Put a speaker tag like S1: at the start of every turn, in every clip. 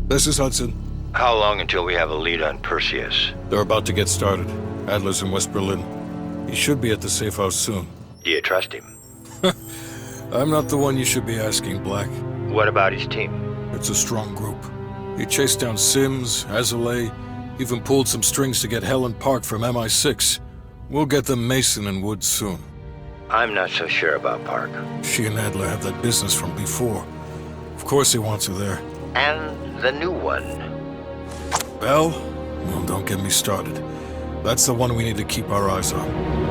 S1: This is Hudson.
S2: How long until we have a lead on Perseus?
S1: They're about to get started. Adler's in West Berlin. He should be at the safe house soon.
S2: Do you trust him?
S1: I'm not the one you should be asking, Black.
S2: What about his team?
S1: It's a strong group. He chased down Sims, Azalea, even pulled some strings to get Helen Park from MI6. We'll get them Mason and Woods soon.
S2: I'm not so sure about Park.
S1: She and Adler have that business from before. Of course he wants her there.
S2: And the new one.
S1: Bell? Well, don't get me started. That's the one we need to keep our eyes on.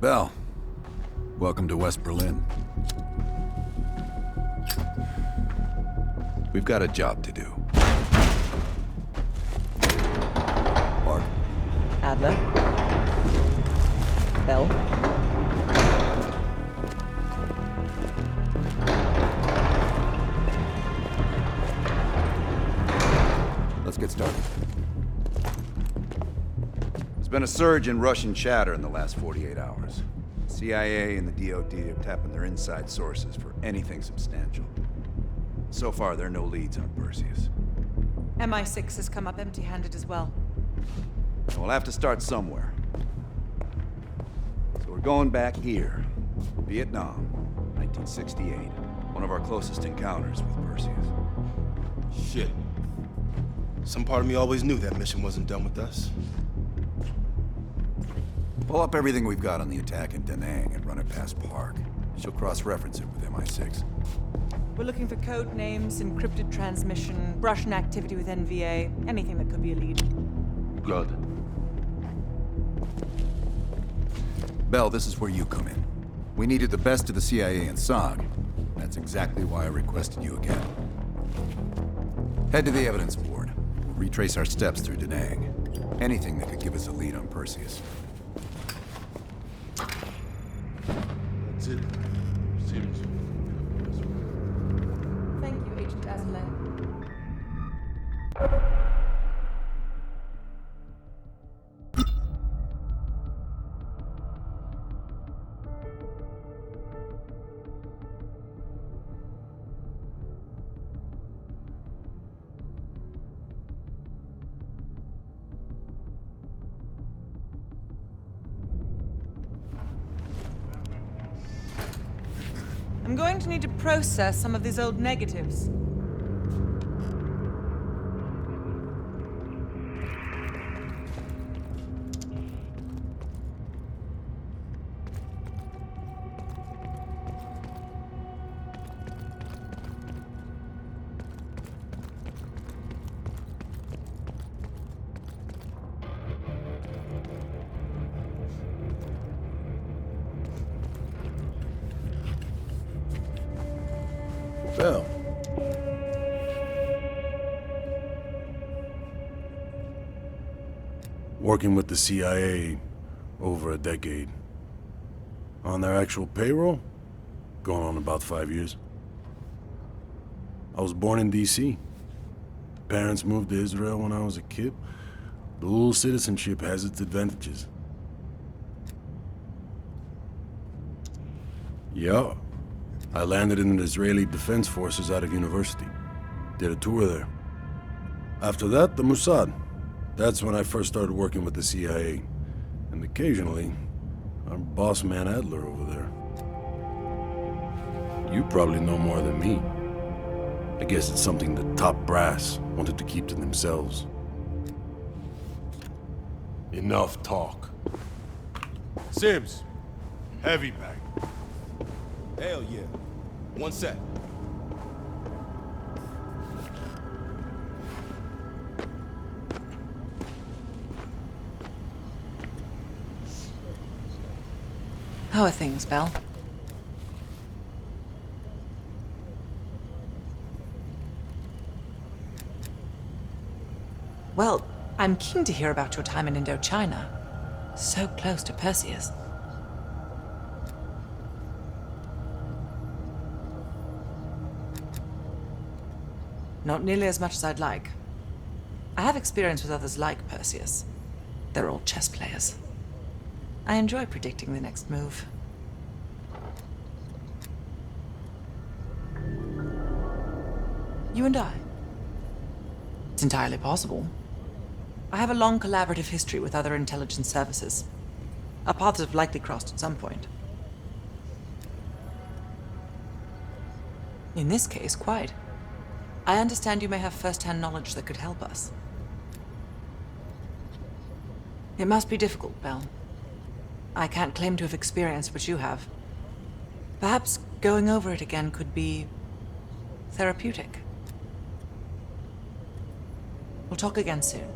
S3: Bell, welcome to West Berlin. We've got a job to do. Park.
S4: Adler. Bell.
S3: Let's get started. There's been a surge in Russian chatter in the last 48 hours. CIA and the DoD are tapping their inside sources for anything substantial. So far, there are no leads on Perseus.
S5: MI6 has come up empty-handed as well.
S3: We'll have to start somewhere. So we're going back here. Vietnam, 1968. One of our closest encounters with Perseus.
S6: Shit. Some part of me always knew that mission wasn't done with us.
S3: Pull up everything we've got on the attack in Da Nang and run it past Park. She'll cross-reference it with MI6.
S5: We're looking for code names, encrypted transmission, Russian activity with NVA, anything that could be a lead.
S6: Good.
S3: Bell, this is where you come in. We needed the best of the CIA and SOG. That's exactly why I requested you again. Head to the evidence board. We'll retrace our steps through Da Nang. Anything that could give us a lead on Perseus.
S6: That's it. Seriously.
S5: Thank you, Agent Azalea. I'm going to need to process some of these old negatives.
S4: Bell. Working with the CIA over a decade. On their actual payroll, going on about 5 years. I was born in D.C. Parents moved to Israel when I was a kid. Dual citizenship has its advantages. Yeah. I landed in the Israeli Defense Forces out of university. Did a tour there. After that, the Mossad. That's when I first started working with the CIA. And occasionally, our boss man Adler over there. You probably know more than me. I guess it's something the top brass wanted to keep to themselves.
S7: Enough talk. Sims, heavy bag.
S6: Hell yeah. One sec.
S5: How are things, Belle? Well, I'm keen to hear about your time in Indochina. So close to Perseus. Not nearly as much as I'd like. I have experience with others like Perseus. They're all chess players. I enjoy predicting the next move. You and I? It's entirely possible. I have a long collaborative history with other intelligence services. Our paths have likely crossed at some point. In this case, quite. I understand you may have first-hand knowledge that could help us. It must be difficult, Belle. I can't claim to have experienced what you have. Perhaps going over it again could be therapeutic. We'll talk again soon.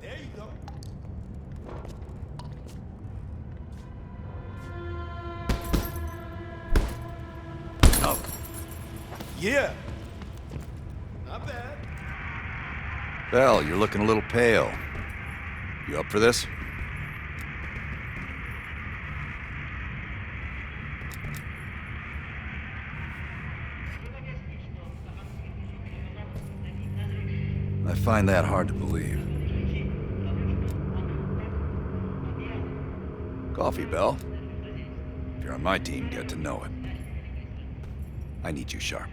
S6: There you go.
S3: Oh.
S6: Yeah. Not bad.
S3: Bell, you're looking a little pale. You up for this? I find that hard to believe. Coffee, Bell. If you're on my team, get to know it. I need you sharp.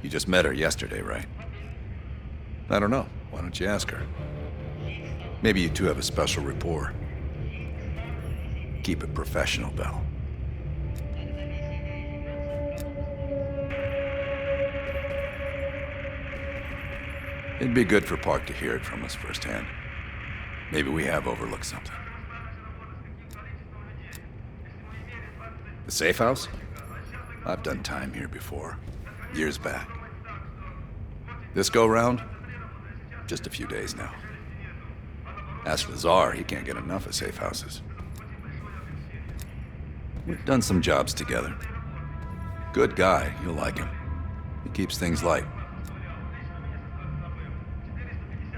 S3: You just met her yesterday, right? I don't know. Why don't you ask her? Maybe you two have a special rapport. Keep it professional, Bell. It'd be good for Park to hear it from us firsthand. Maybe we have overlooked something. The safe house? I've done time here before, years back. This go-round? Just a few days now. As for the Tsar, he can't get enough of safe houses. We've done some jobs together. Good guy, you'll like him. He keeps things light.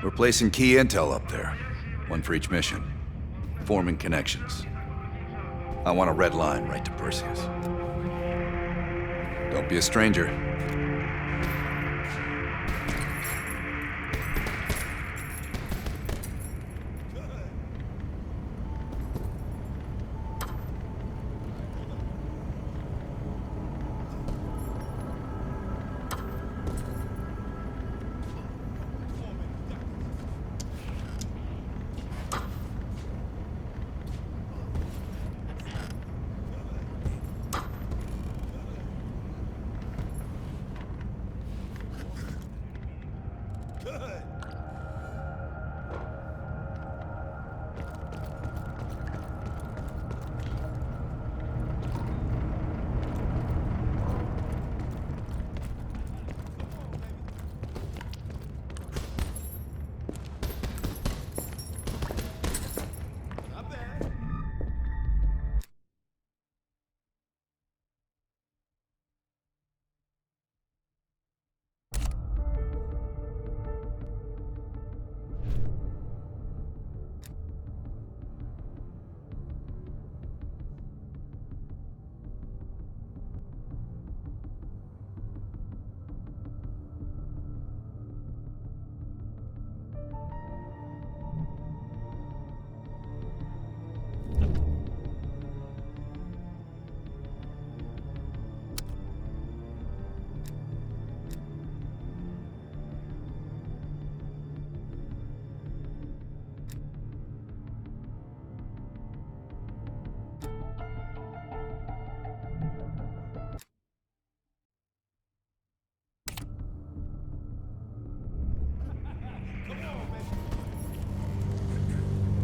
S3: We're placing key intel up there, one for each mission. forming connections. I want a red line right to Perseus. Don't be a stranger.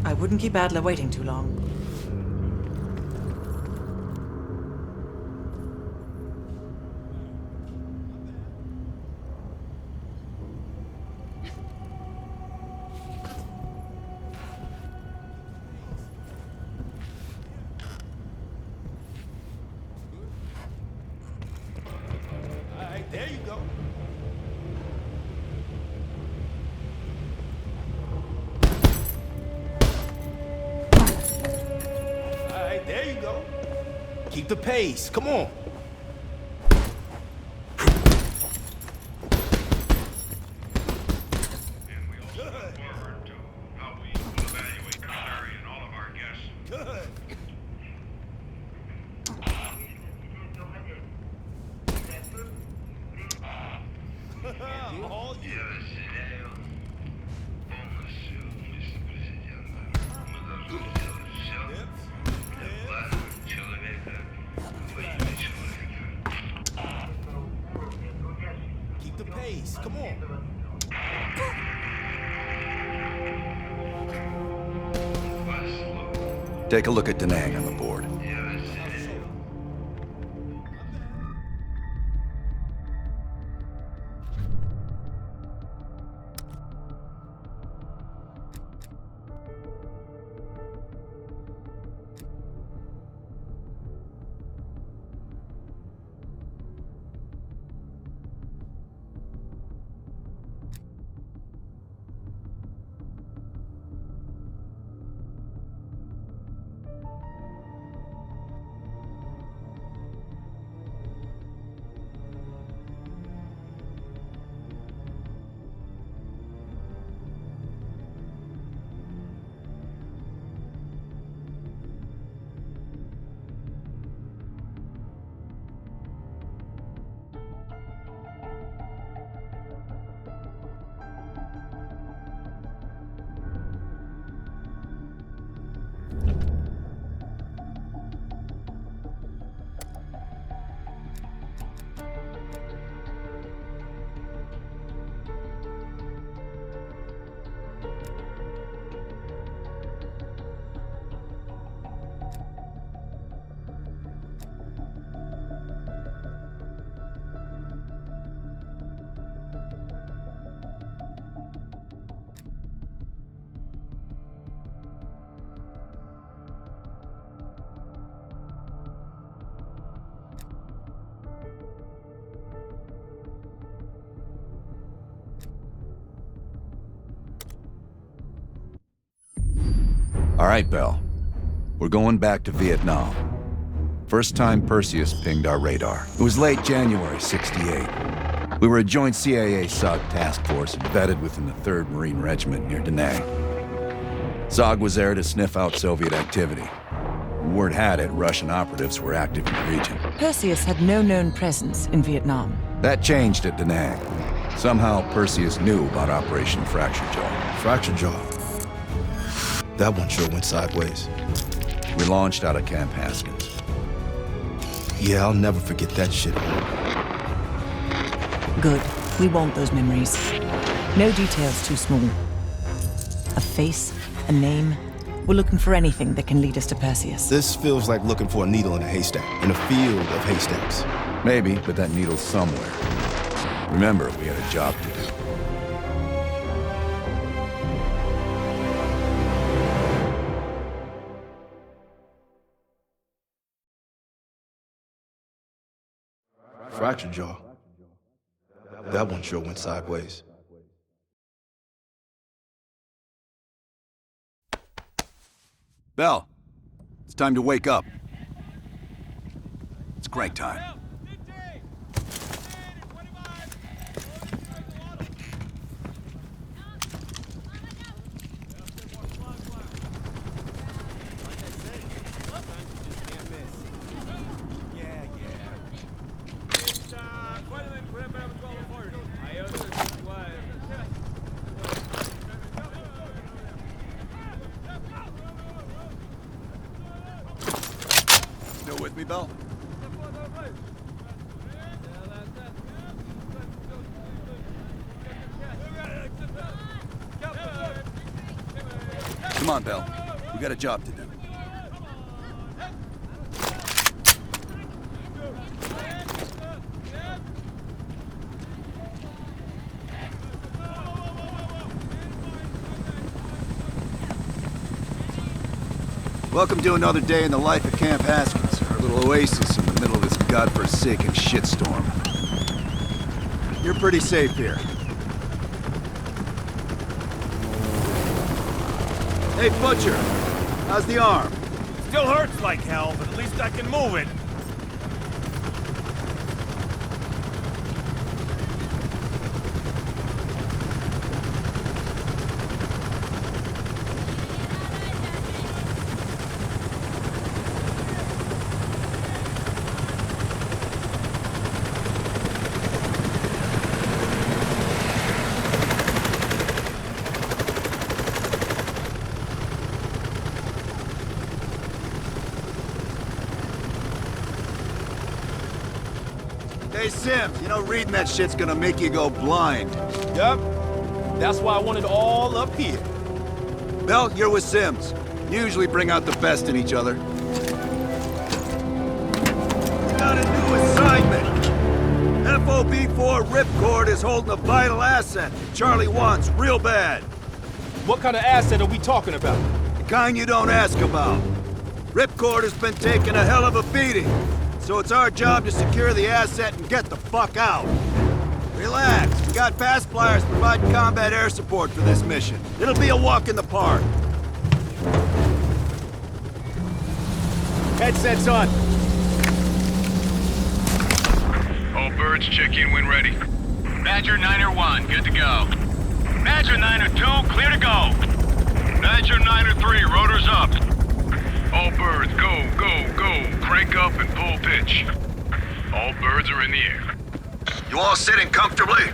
S5: I wouldn't keep Adler waiting too long.
S6: All right, there you go. All right, there you go. Keep the pace. Come on.
S8: And we also look forward to how we will evaluate Larry and all of our guests.
S6: Good. All you.
S8: Я разделяю полностью мысли президента. Мы должны сделать все для блага человека во имя человека.
S6: Keep the pace. Come on.
S3: Take a look at Da Nang on the board.
S8: Я разделяю.
S3: All right, Bell. We're going back to Vietnam. First time Perseus pinged our radar. It was late January '68. We were a joint CIA-SOG task force embedded within the 3rd Marine Regiment near Da Nang. SOG was there to sniff out Soviet activity. Word had it, Russian operatives were active in the region.
S9: Perseus had no known presence in Vietnam.
S3: That changed at Da Nang. Somehow, Perseus knew about Operation Fracture Jaw.
S6: Fracture Jaw. That one sure went sideways.
S3: We launched out of Camp Haskins.
S6: Yeah, I'll never forget that shit.
S9: Good. We want those memories. No details too small. A face, a name. We're looking for anything that can lead us to Perseus.
S6: This feels like looking for a needle in a haystack, in a field of haystacks.
S3: Maybe, but that needle's somewhere. Remember, we had a job to do.
S6: Fracture Jaw. That one sure went sideways.
S3: Bell, it's time to wake up. It's crank time. Still with me, Bell? Come on, Bell. We got a job to do. Welcome to another day in the life of Camp Haskins, our little oasis in the middle of this godforsaken shitstorm. You're pretty safe here. Hey, Butcher, how's the arm?
S10: Still hurts like hell, but at least I can move it.
S3: Hey, Sims, you know reading that shit's gonna make you go blind.
S10: Yup. That's why I want it all up here.
S3: Bell, you're with Sims. You usually bring out the best in each other. We got a new assignment. FOB-4 Ripcord is holding a vital asset that Charlie wants real bad.
S10: What kind of asset are we talking about?
S3: The kind you don't ask about. Ripcord has been taking a hell of a beating, so it's our job to secure the asset and get the fuck out. Relax, we got fast flyers providing combat air support for this mission. It'll be a walk in the park.
S10: Headsets on.
S8: All birds, check in when ready.
S11: Badger 9-1, good to go. Badger 9-2, clear to go.
S8: Badger 9-3, rotors up. All birds, go, go, go. Crank up and pull pitch. All birds are in the air.
S3: You all sitting comfortably?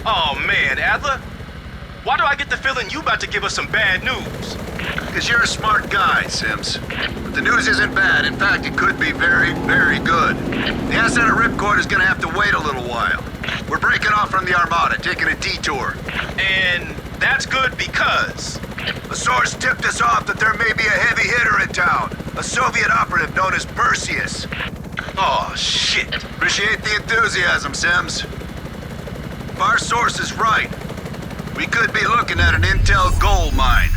S10: Oh man, Adler. Why do I get the feeling you about to give us some bad news?
S3: Because you're a smart guy, Sims. But the news isn't bad. In fact, it could be very, very good. The asset at Ripcord is gonna have to wait a little while. We're breaking off from the Armada, taking a detour.
S10: And that's good because...
S3: A source tipped us off that there may be a heavy hitter in town. A Soviet operative known as Perseus.
S10: Oh, shit.
S3: Appreciate the enthusiasm, Sims. If our source is right, we could be looking at an intel gold mine.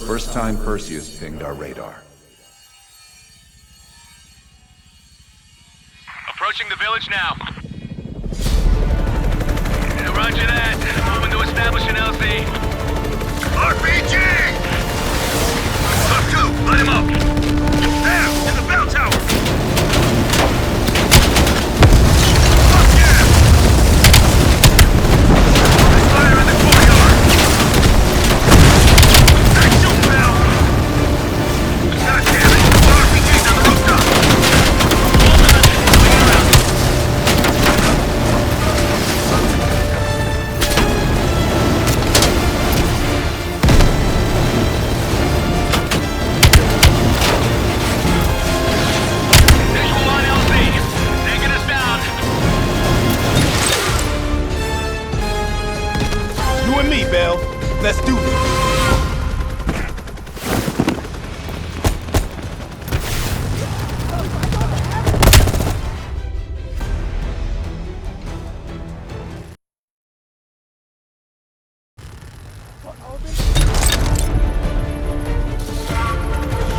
S3: First time Perseus pinged our radar.
S11: Approaching the village now. Roger that. Moving to establish an LZ.
S3: Our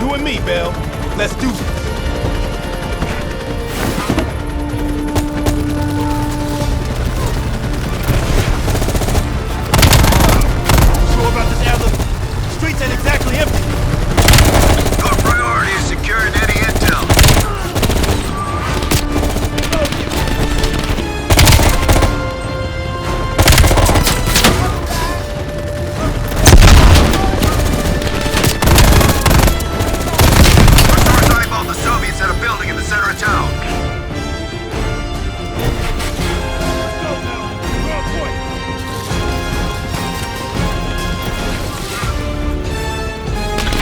S6: You and me, Bell. Let's do this. Sure about this, Adler? Streets ain't exactly empty.
S3: Your priority is securing any intel. The Soviets at a building in the center of town.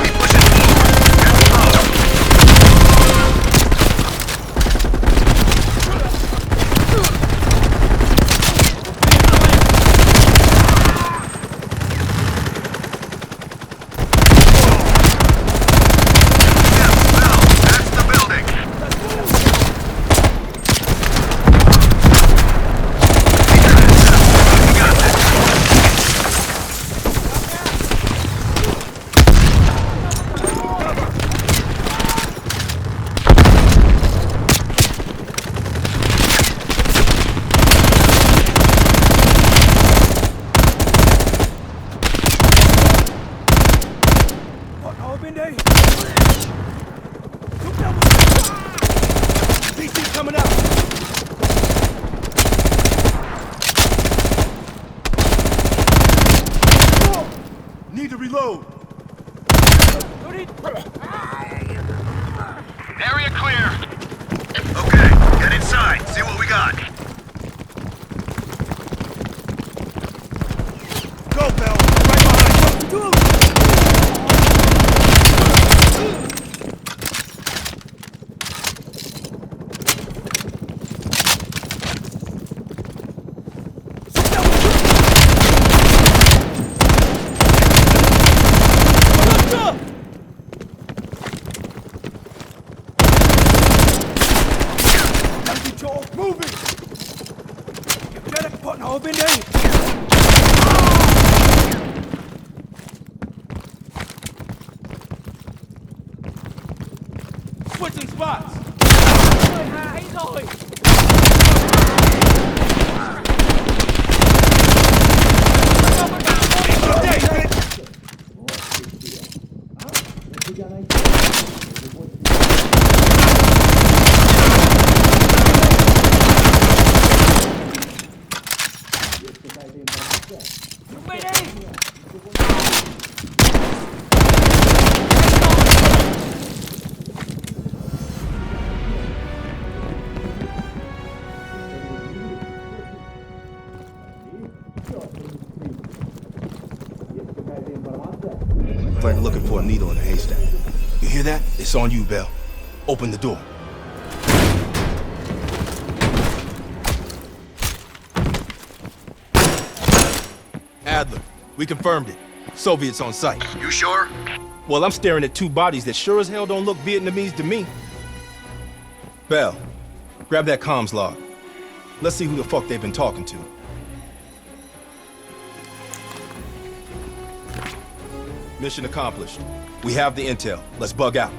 S3: Keep pushing forward. Get close.
S6: DC coming out. Need to reload.
S11: Area clear.
S3: Okay, get inside. See what we got.
S6: Go, Bell. Right behind you. Moving! Get a partner over in there! Switching spots! Like looking for a needle in a haystack. You hear that? It's on you, Bell. Open the door. Adler, we confirmed it. Soviets on site.
S3: You sure?
S6: Well, I'm staring at two bodies that sure as hell don't look Vietnamese to me. Bell, grab that comms log. Let's see who the fuck they've been talking to. Mission accomplished. We have the intel. Let's bug out.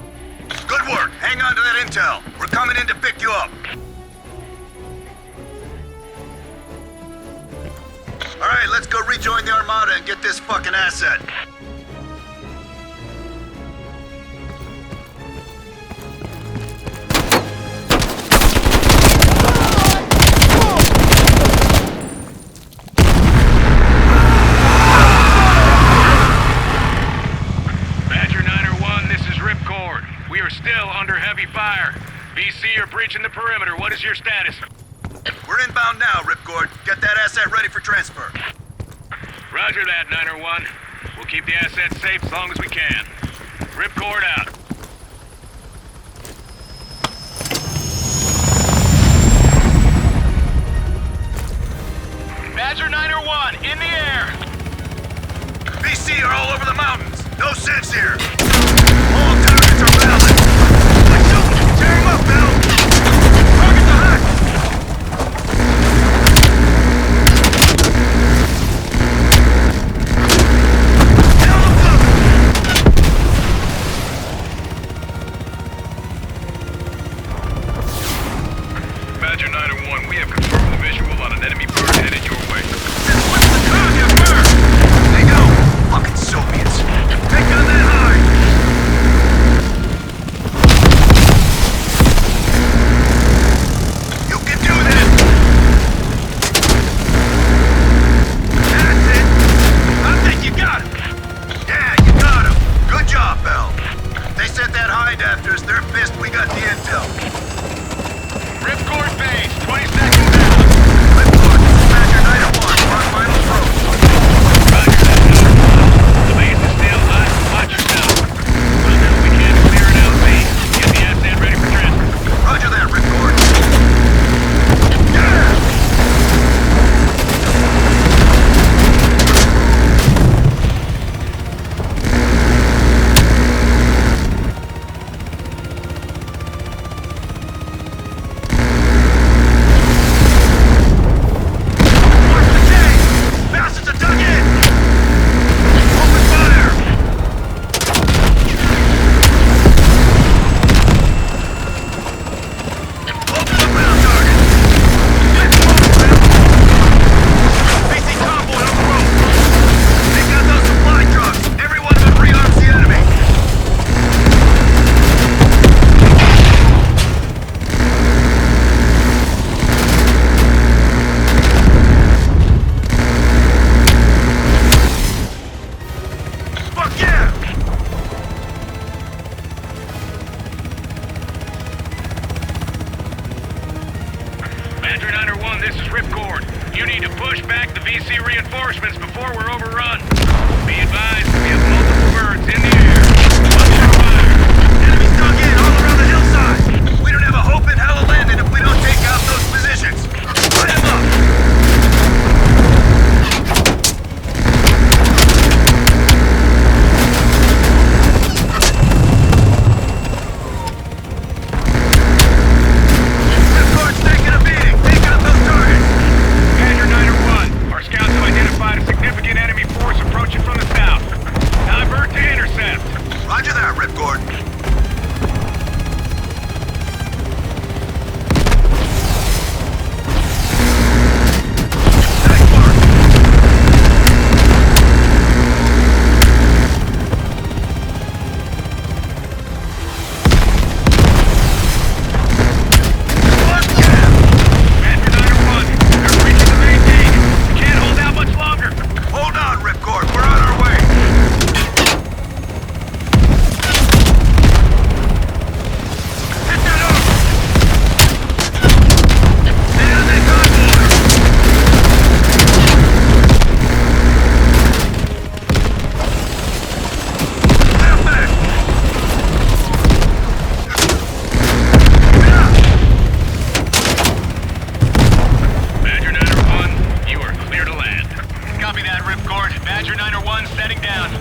S3: Good work. Hang on to that intel. We're coming in to pick you up. All right, let's go rejoin the Armada and get this fucking asset.
S8: BC, you're breaching the perimeter. What is your status?
S3: We're inbound now, Ripcord. Get that asset ready for transfer.
S8: Roger that, 901. We'll keep the asset safe as long as we can. Ripcord out.
S11: Badger 901, in the air!
S3: BC are all over the mountains. No sense here. All targets are valid. Let's go. Tear him up, Bell. Target the hut.
S10: afters. They're pissed we got the intel.
S11: Ripcord base, 20 seconds out.
S10: Ripcord, this is Badger 901. We're on final approach.
S11: Roger that. The base is still hot. Watch yourself. Well, then we can't clear it out, base. Get the asset ready for transfer.
S10: Roger that, Ripcord.
S11: Badger 901, this is Ripcord. You need to push back the VC reinforcements before we're overrun. Be advised, we have multiple birds in the air. Watch your fire.
S10: Enemies dug in all around the hillside. We don't have a hope in hell of landing if we don't take out those positions. Light them up. Ripcord's taking a beating. Take out those targets.
S11: Badger 901, our scouts have identified a significant enemy force approaching from the south. Divert to intercept.
S10: Roger that, Ripcord. Nice work.
S11: Badger 901, they're reaching the main gate. We can't hold out much longer.
S10: Hold on, Ripcord. We're on our way. Hit that up. Stay on that convoy. Left back.
S11: Badger 901, you are clear to land. Copy that, Ripcord. Badger 901 setting down.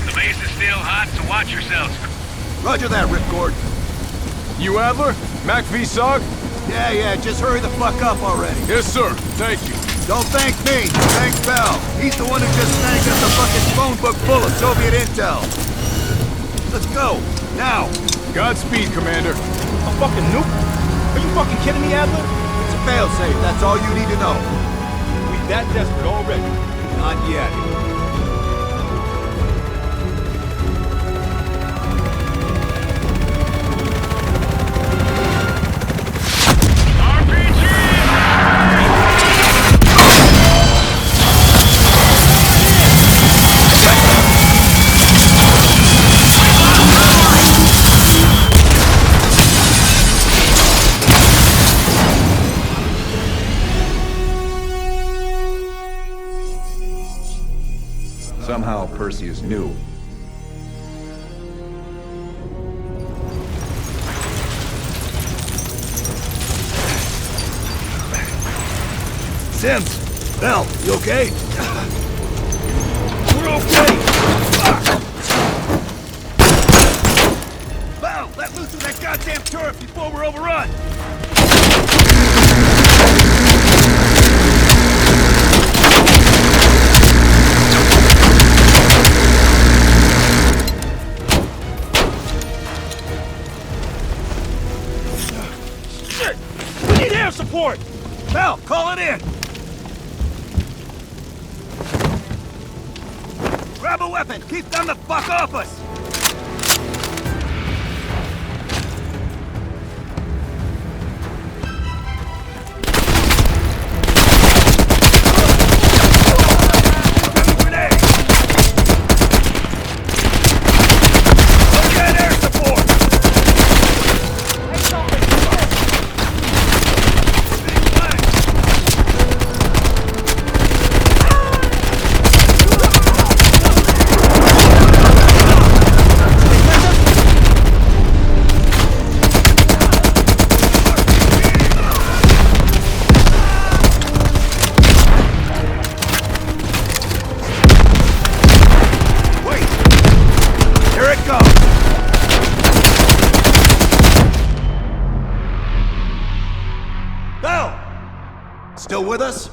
S11: The base is still hot, so watch yourselves.
S10: Roger that, Ripcord.
S7: You Adler? Mac V SOG?
S10: Yeah, just hurry the fuck up already.
S7: Yes, sir. Thank you.
S10: Don't thank me. Thank Bell. He's the one who just snagged us a fucking phone book full of Soviet intel. Let's go. Now.
S7: Godspeed, Commander.
S6: A fucking nuke? Are you fucking kidding me, Adler?
S10: It's a failsafe. That's all you need to know.
S6: We that desperate already.
S10: Not yet.
S3: Somehow Perseus knew.
S10: Sims! Bell, you okay? We're okay! Bell, let loose of that goddamn turret before we're overrun! Shit! We need air support! Bell, call it in! Grab a weapon! Keep them the fuck off us! Still with us?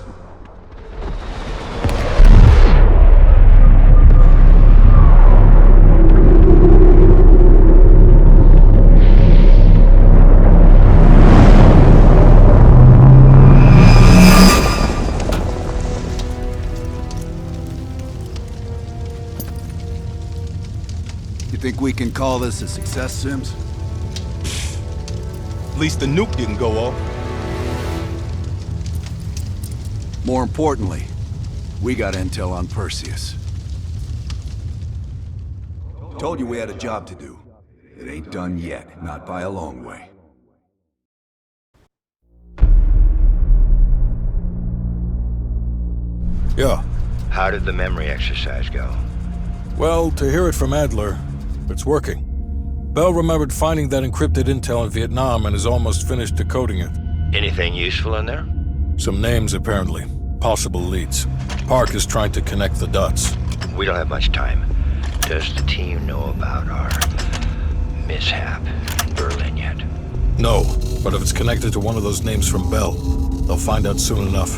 S10: You think we can call this a success, Sims?
S6: At least the nuke didn't go off.
S10: More importantly, we got intel on Perseus. Told you we had a job to do. It ain't done yet, not by a long way.
S1: Yeah.
S2: How did the memory exercise go?
S1: Well, to hear it from Adler, it's working. Bell remembered finding that encrypted intel in Vietnam and is almost finished decoding it.
S2: Anything useful in there?
S1: Some names, apparently. Possible leads. Park is trying to connect the dots.
S2: We don't have much time. Does the team know about our mishap in Berlin yet?
S1: No, but if it's connected to one of those names from Bell, they'll find out soon enough.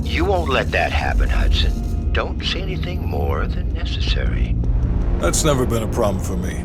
S2: You won't let that happen, Hudson. Don't say anything more than necessary.
S1: That's never been a problem for me.